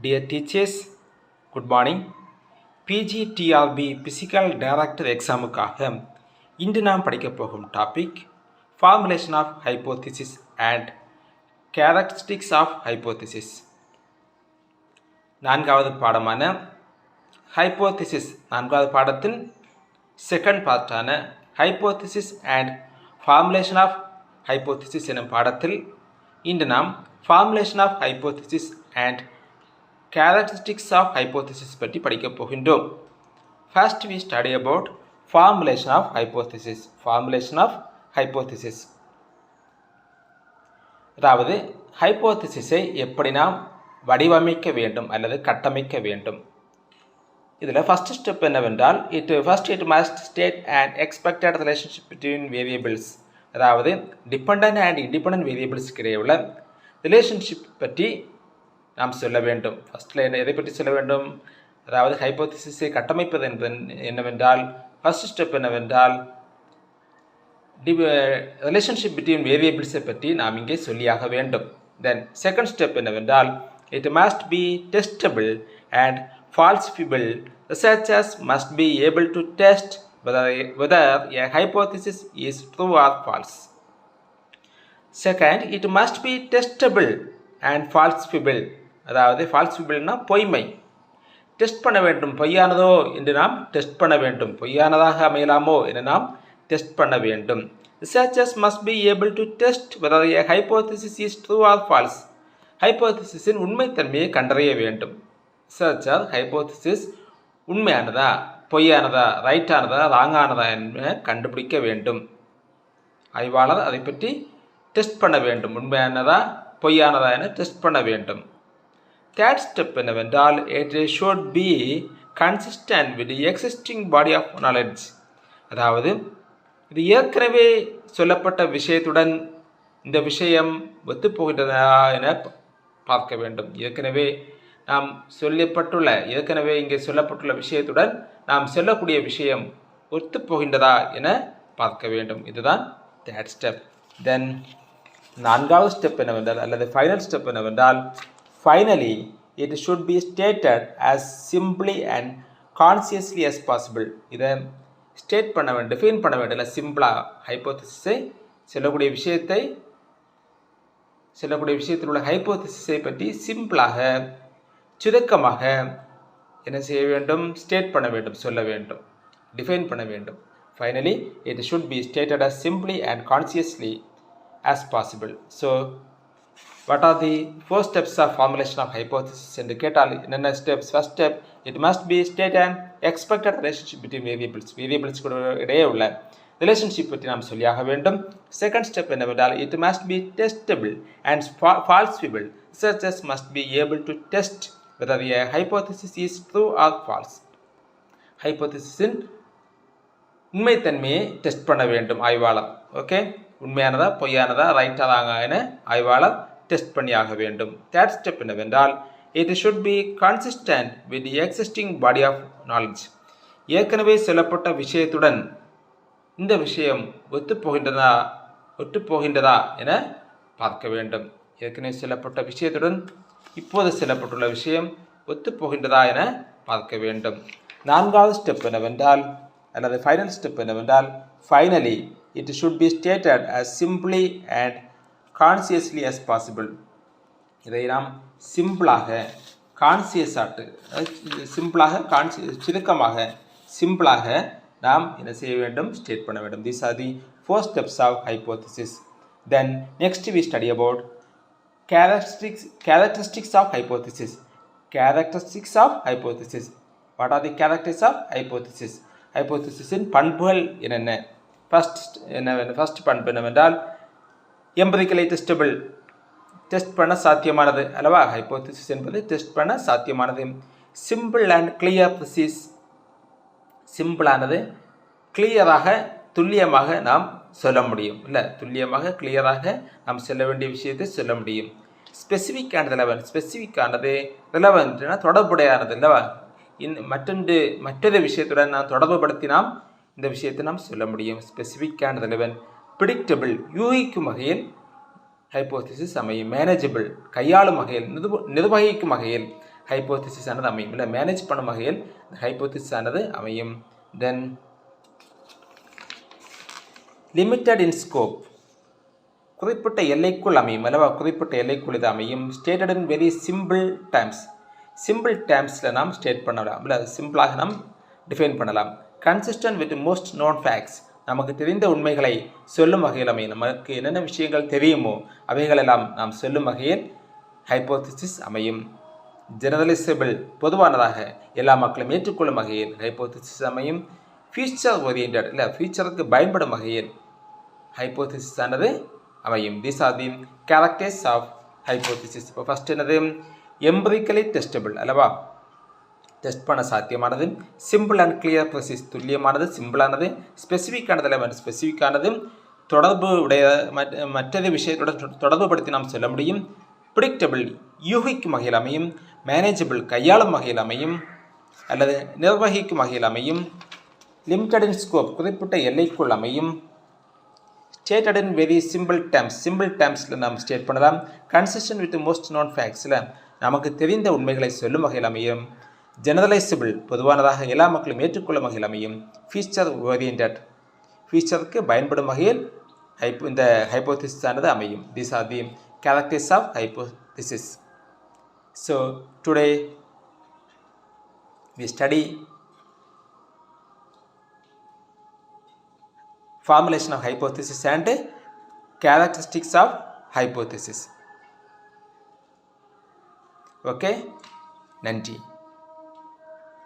Dear teachers, good morning. PG TRB Physical Director எக்ஸாமுக்காக இன்று நாம் படிக்கப் போகும் topic formulation of hypothesis and characteristics of hypothesis. நான்காவது பாடமான ஹைப்போதிசிஸ், நான்காவது பாடத்தின் செகண்ட் பார்ட்டான hypothesis and formulation of hypothesis எனும் பாடத்தில் இன்று நாம் formulation of hypothesis and characteristics of hypothesis பற்றி படிக்கப் போகின்றோம். First we study about formulation of hypothesis. Formulation of hypothesis. அதாவது ஹைப்போதிசிஸை எப்படி நாம் வடிவமைக்க வேண்டும் அல்லது கட்டமைக்க வேண்டும். இதில் ஃபர்ஸ்ட் ஸ்டெப் என்னவென்றால் it must state an expected relationship between variables. அதாவது டிபெண்டன்ட் அண்ட் இண்டிபெண்டன்ட் வேரியபிள்ஸ்க்கு இடையே உள்ள ரிலேஷன்ஷிப் பற்றி நாம் சொல்ல வேண்டும். ஃபர்ஸ்டில் எதை பற்றி சொல்ல வேண்டும்? அதாவது ஹைப்போதிசிஸை கட்டமைப்பது என்னவென்றால் ஃபர்ஸ்ட் ஸ்டெப் என்னவென்றால் ரிலேஷன்ஷிப் பிட்வீன் வேரியபிள்ஸை பற்றி நாம் இங்கே சொல்லியாக வேண்டும். தென் செகண்ட் ஸ்டெப் என்னவென்றால் it must be testable and falsifiable. Researchers must be able to test whether a hypothesis is true or false. Second, it must be testable and falsifiable. அதாவது ஃபால்சிபிள்னா பொய்மை. Test பண்ண வேண்டும், பொய்யானதோ என்று நாம் டெஸ்ட் பண்ண வேண்டும், பொய்யானதாக அமையலாமோ என்று நாம் டெஸ்ட் பண்ண வேண்டும். Researchers must be able to test whether a hypothesis is true or false. ஹைப்போதிசிஸின் உண்மைத்தன்மையை கண்டறிய வேண்டும். ரிசர்ச்சர் ஹைப்போதிசிஸ் உண்மையானதா, பொய்யானதா, ரைட்டானதா, ராங்கானதா என்று கண்டுபிடிக்க வேண்டும். ஆய்வாளர் அதை பற்றி டெஸ்ட் பண்ண வேண்டும், உண்மையானதா பொய்யானதா என டெஸ்ட் பண்ண வேண்டும். தேர்ட் ஸ்டெப் என்னவென்றால் it should be consistent with the existing body of knowledge. அதாவது இது ஏற்கனவே சொல்லப்பட்ட விஷயத்துடன் இந்த விஷயம் ஒத்துப்போகின்றதா என பார்க்க வேண்டும். ஏற்கனவே இங்கே சொல்லப்பட்டுள்ள விஷயத்துடன் நாம் சொல்லக்கூடிய விஷயம் ஒத்துப்போகின்றதா என பார்க்க வேண்டும். இதுதான் தேர்ட் ஸ்டெப். தென் நான்காவது ஸ்டெப் என்னவென்றால் அல்லது ஃபைனல் ஸ்டெப் என்னவென்றால் finally it should be stated as simply and consciously as possible. இதை ஸ்டேட் பண்ண வேண்டும், டிஃபைன் பண்ண வேண்டும். இல்லை சிம்பிளாக ஹைப்போதிசிஸை சொல்லக்கூடிய விஷயத்தில் உள்ள ஹைப்போதிசிஸை பற்றி சிம்பிளாக சுருக்கமாக என்ன செய்ய வேண்டும்? ஸ்டேட் பண்ண வேண்டும், சொல்ல வேண்டும், டிஃபைன் பண்ண வேண்டும். Finally it should be stated as simply and consciously as possible. So what are the four steps of formulation of hypothesis என்று கேட்டால் என்னென்ன steps? First step it must be state an expected relationship between variables கூட இடையே உள்ள relationship பற்றி நாம் சொல்லியாக வேண்டும். செகண்ட் ஸ்டெப் என்னவென்றால் it must be testable and falsifiable. Researchers must be able to test whether a hypothesis is true or false. ஹைப்போதிசிஸின் உண்மைத்தன்மையை டெஸ்ட் பண்ண வேண்டும் ஆய்வாளர். ஓகே, உண்மையானதா பொய்யானதா ரைட்டாதாங்க என ஆய்வாளர் டெஸ்ட் பண்ணியாக வேண்டும். தேர்ட் ஸ்டெப் என்னவென்றால் it should be consistent with the existing body of knowledge. ஏற்கனவே சொல்லப்பட்ட விஷயத்துடன் இந்த விஷயம் ஒத்துப்போகின்றதா என பார்க்க வேண்டும். ஏற்கனவே சொல்லப்பட்ட விஷயத்துடன் இப்போது சொல்லப்பட்டுள்ள விஷயம் ஒத்துப்போகின்றதா என பார்க்க வேண்டும். நான்காவது ஸ்டெப் என்னவென்றால் அல்லது ஃபைனல் ஸ்டெப் என்னவென்றால் finally it should be stated as simply and consciously as possible. இதை நாம் சிம்பிளாக சிம்பிளாக நாம் என்ன செய்ய வேண்டும்? ஸ்டேட் பண்ண வேண்டும். These are the four steps of hypothesis. Then next we study about characteristics of hypothesis. Characteristics of hypothesis. What are the characteristics of hypothesis? ஹைப்போதிசிஸின் பண்புகள் என்னென்ன? ஃபர்ஸ்ட் பண்பு என்னவென்றால் எம்பரிக்கலி டெஸ்டபிள், டெஸ்ட் பண்ண சாத்தியமானது அல்லவா? ஹைப்போதிசிஸ் என்பது டெஸ்ட் பண்ண சாத்தியமானது. சிம்பிள் அண்ட் கிளியர் ப்ரிசீஸ், சிம்பிளானது, கிளியராக துல்லியமாக நாம் சொல்ல முடியும். இல்லை, துல்லியமாக கிளியராக நாம் சொல்ல வேண்டிய விஷயத்தை சொல்ல முடியும். ஸ்பெசிஃபிக் அண்ட் ரிலவென்ட், ஸ்பெசிஃபிக்கானது, ரிலவென்ட்னா தொடர்புடையானது அல்லவா? மற்றொரு விஷயத்துடன் நாம் தொடர்புபடுத்தி நாம் இந்த விஷயத்தை நாம் சொல்ல முடியும். Specific and relevant. ப்ரிடிக்டபிள், யூகிக்கும் வகையில் ஹைப்போதிசிஸ் அமையும். மேனேஜபிள், கையாளும் வகையில், நிர்வகிக்கும் வகையில் ஹைப்போதிசிஸ் ஆனது அமையும். இல்லை மேனேஜ் பண்ணும் வகையில் ஹைப்போதிசிஸ் ஆனது அமையும். தென் லிமிட்டட் இன் ஸ்கோப், குறிப்பிட்ட எல்லைக்குள் அமையும் அல்லவா, குறிப்பிட்ட எல்லைக்குள் இது அமையும். Stated in very simple terms, simple டேர்ம்ஸில் நாம் ஸ்டேட் பண்ணலாம், இல்லை சிம்பிளாக நாம் டிஃபைன் பண்ணலாம். Consistent with most known facts, நமக்கு தெரிந்த உண்மைகளை சொல்லும் வகையில் அமையும். நமக்கு என்னென்ன விஷயங்கள் தெரியுமோ அவைகளெல்லாம் நாம் சொல்லும் வகையில் ஹைப்போதிசிஸ் அமையும். ஜெனரலைசபிள், பொதுவானதாக எல்லா மக்களும் ஏற்றுக்கொள்ளும் வகையில் ஹைப்போதிசிஸ் அமையும். ஃபியூச்சர் ஓரியன்டட், இல்லை ஃபியூச்சருக்கு பயன்படும் வகையில் ஹைப்போதிசிஸ் ஆனது அமையும். These are the characters of hypothesis. இப்போ ஃபர்ஸ்ட் என்னது, எம்பிரிக்கலி டெஸ்டபிள் அல்லவா, டெஸ்ட் பண்ண சாத்தியமானது. சிம்பிள் அண்ட் கிளியர் ப்ரெசிஸ், துல்லியமானது, சிம்பிளானது. ஸ்பெசிஃபிக்கானது, ஸ்பெசிஃபிக்கானது, தொடர்பு உடைய மற்றது விஷயத்துடன் தொடர்பு படுத்தி நாம் சொல்ல முடியும். ப்ரிடிக்டபிள், யூகிக்கும் வகையில் அமையும். மேனேஜபிள், கையாளும் வகையில் அமையும் அல்லது நிர்வகிக்கும் வகையில் அமையும். லிமிட்டட் இன் ஸ்கோப், குறிப்பிட்ட எல்லைக்குள் அமையும். Stated in very simple terms, simple டேர்ம்ஸில் நாம் ஸ்டேட் பண்ணலாம். கன்சிஸ்டன்ட் வித் மோஸ்ட் நோன் ஃபேக்ட்ஸில் நமக்கு தெரிந்த உண்மைகளை சொல்லும் வகையில் அமையும். ஜெனரலைசபிள், பொதுவானதாக எல்லா மக்களும் ஏற்றுக்கொள்ளும் வகையில் அமையும். ஃபியூச்சர் ஓரியன்டட், ஃபியூச்சருக்கு பயன்படும் வகையில் இந்த ஹைப்போதிசிஸ் ஆனது அமையும். These are the characters of hypothesis. So today we study formulation of hypothesis and characteristics of hypothesis. Okay, நன்றி.